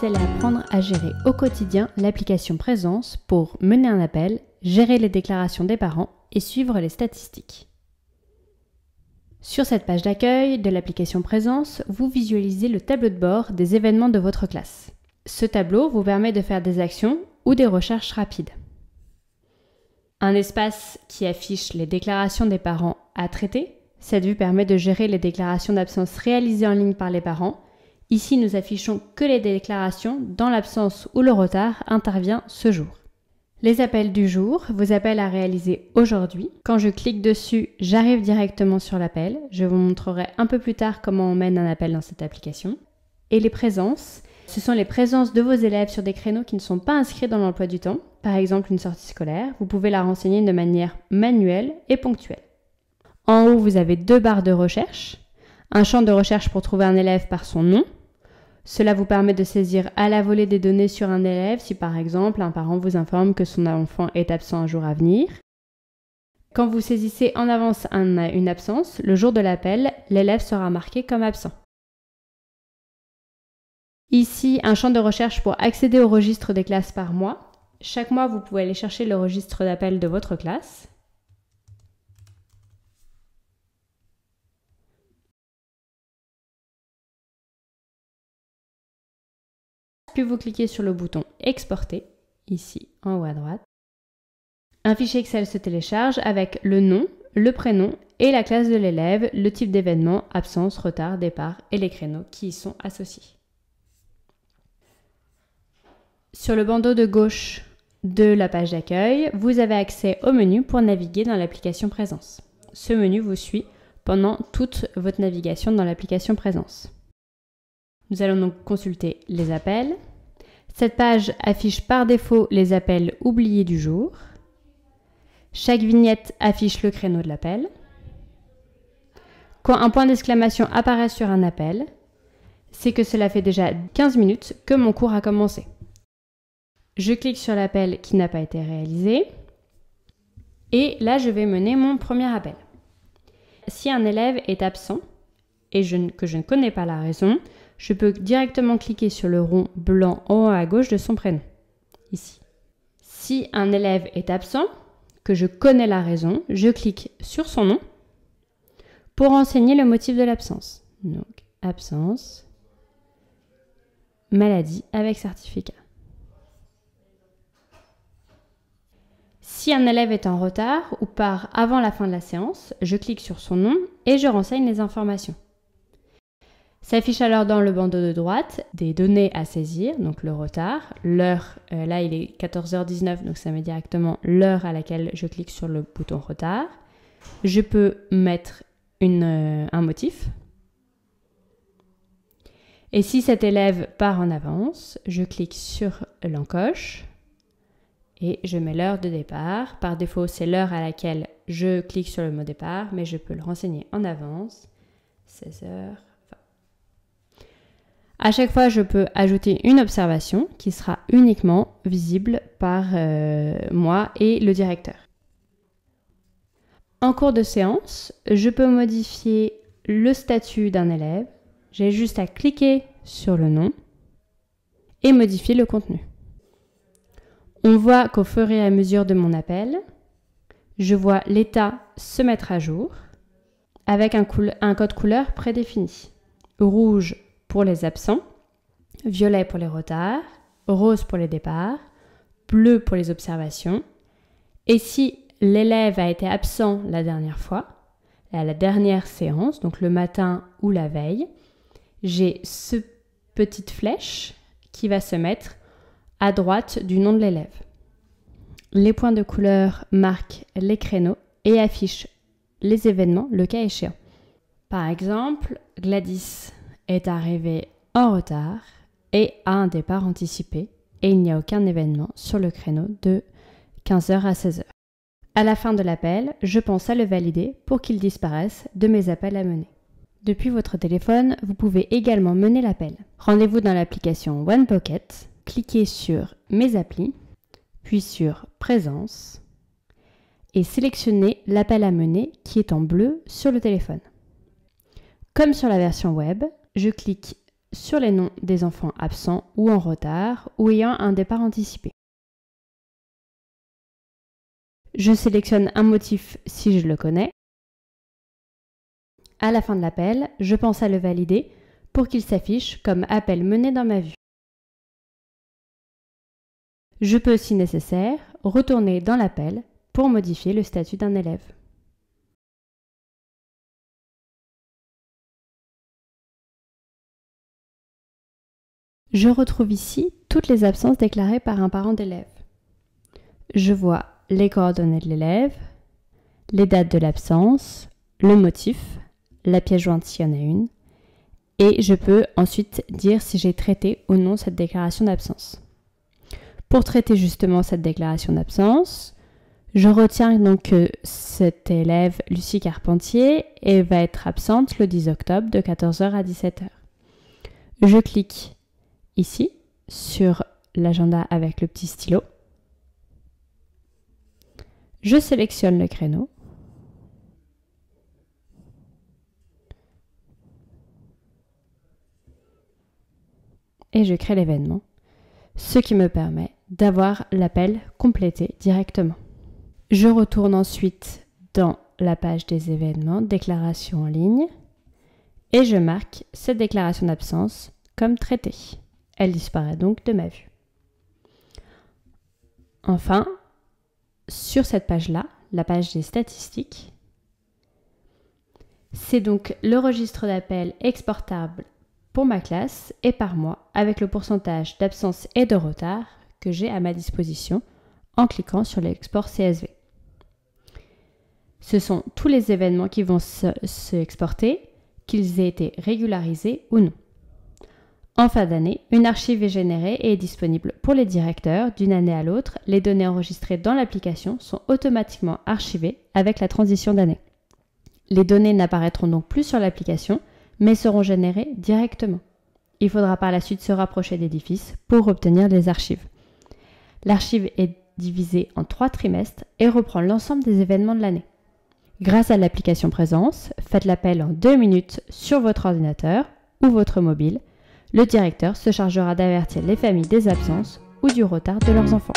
vous allez apprendre à gérer au quotidien l'application Présence pour mener un appel, gérer les déclarations des parents et suivre les statistiques. Sur cette page d'accueil de l'application Présence, vous visualisez le tableau de bord des événements de votre classe. Ce tableau vous permet de faire des actions ou des recherches rapides. Un espace qui affiche les déclarations des parents à traiter. Cette vue permet de gérer les déclarations d'absence réalisées en ligne par les parents. Ici, nous affichons que les déclarations dans l'absence ou le retard intervient ce jour. Les appels du jour vous appellent à réaliser aujourd'hui. Quand je clique dessus, j'arrive directement sur l'appel. Je vous montrerai un peu plus tard comment on mène un appel dans cette application. Et les présences, ce sont les présences de vos élèves sur des créneaux qui ne sont pas inscrits dans l'emploi du temps. Par exemple, une sortie scolaire. Vous pouvez la renseigner de manière manuelle et ponctuelle. En haut, vous avez deux barres de recherche. Un champ de recherche pour trouver un élève par son nom. Cela vous permet de saisir à la volée des données sur un élève si par exemple un parent vous informe que son enfant est absent un jour à venir. Quand vous saisissez en avance une absence, le jour de l'appel, l'élève sera marqué comme absent. Ici, un champ de recherche pour accéder au registre des classes par mois. Chaque mois, vous pouvez aller chercher le registre d'appel de votre classe. Puis vous cliquez sur le bouton Exporter, ici en haut à droite. Un fichier Excel se télécharge avec le nom, le prénom et la classe de l'élève, le type d'événement, absence, retard, départ et les créneaux qui y sont associés. Sur le bandeau de gauche de la page d'accueil, vous avez accès au menu pour naviguer dans l'application Présence. Ce menu vous suit pendant toute votre navigation dans l'application Présence. Nous allons donc consulter les appels. Cette page affiche par défaut les appels oubliés du jour. Chaque vignette affiche le créneau de l'appel. Quand un point d'exclamation apparaît sur un appel, c'est que cela fait déjà 15 minutes que mon cours a commencé. Je clique sur l'appel qui n'a pas été réalisé. Et là, je vais mener mon premier appel. Si un élève est absent et que je ne connais pas la raison, je peux directement cliquer sur le rond blanc en haut à gauche de son prénom, ici. Si un élève est absent, que je connais la raison, je clique sur son nom pour renseigner le motif de l'absence. Donc, absence, maladie avec certificat. Si un élève est en retard ou part avant la fin de la séance, je clique sur son nom et je renseigne les informations. S'affiche alors dans le bandeau de droite des données à saisir, donc le retard, l'heure, là il est 14h19, donc ça met directement l'heure à laquelle je clique sur le bouton retard. Je peux mettre un motif. Et si cet élève part en avance, je clique sur l'encoche et je mets l'heure de départ. Par défaut, c'est l'heure à laquelle je clique sur le mot départ, mais je peux le renseigner en avance, 16h. À chaque fois, je peux ajouter une observation qui sera uniquement visible par moi et le directeur. En cours de séance, je peux modifier le statut d'un élève. J'ai juste à cliquer sur le nom et modifier le contenu. On voit qu'au fur et à mesure de mon appel, je vois l'état se mettre à jour avec un code couleur prédéfini. Rouge pour les absents, violet pour les retards, rose pour les départs, bleu pour les observations. Et si l'élève a été absent la dernière fois, à la dernière séance, donc le matin ou la veille, j'ai cette petite flèche qui va se mettre à droite du nom de l'élève. Les points de couleur marquent les créneaux et affichent les événements le cas échéant. Par exemple, Gladys est arrivé en retard et a un départ anticipé et il n'y a aucun événement sur le créneau de 15h à 16h. À la fin de l'appel, je pense à le valider pour qu'il disparaisse de mes appels à mener. Depuis votre téléphone, vous pouvez également mener l'appel. Rendez-vous dans l'application OnePocket, cliquez sur Mes applis, puis sur Présence et sélectionnez l'appel à mener qui est en bleu sur le téléphone. Comme sur la version web, je clique sur les noms des enfants absents ou en retard ou ayant un départ anticipé. Je sélectionne un motif si je le connais. À la fin de l'appel, je pense à le valider pour qu'il s'affiche comme appel mené dans ma vue. Je peux, si nécessaire, retourner dans l'appel pour modifier le statut d'un élève. Je retrouve ici toutes les absences déclarées par un parent d'élève. Je vois les coordonnées de l'élève, les dates de l'absence, le motif, la pièce jointe s'il y en a une, et je peux ensuite dire si j'ai traité ou non cette déclaration d'absence. Pour traiter justement cette déclaration d'absence, je retiens donc que cet élève, Lucie Carpentier, va être absente le 10 octobre de 14h à 17h. Je clique ici sur l'agenda avec le petit stylo. Je sélectionne le créneau. Et je crée l'événement, ce qui me permet d'avoir l'appel complété directement. Je retourne ensuite dans la page des événements, déclaration en ligne, et je marque cette déclaration d'absence comme traitée. Elle disparaît donc de ma vue. Enfin, sur cette page-là, la page des statistiques, c'est donc le registre d'appel exportable pour ma classe et par mois avec le pourcentage d'absence et de retard que j'ai à ma disposition en cliquant sur l'export CSV. Ce sont tous les événements qui vont se exporter, qu'ils aient été régularisés ou non. En fin d'année, une archive est générée et est disponible pour les directeurs. D'une année à l'autre, les données enregistrées dans l'application sont automatiquement archivées avec la transition d'année. Les données n'apparaîtront donc plus sur l'application, mais seront générées directement. Il faudra par la suite se rapprocher d'Edifice pour obtenir les archives. L'archive est divisée en 3 trimestres et reprend l'ensemble des événements de l'année. Grâce à l'application Présence, faites l'appel en 2 minutes sur votre ordinateur ou votre mobile. Le directeur se chargera d'avertir les familles des absences ou du retard de leurs enfants.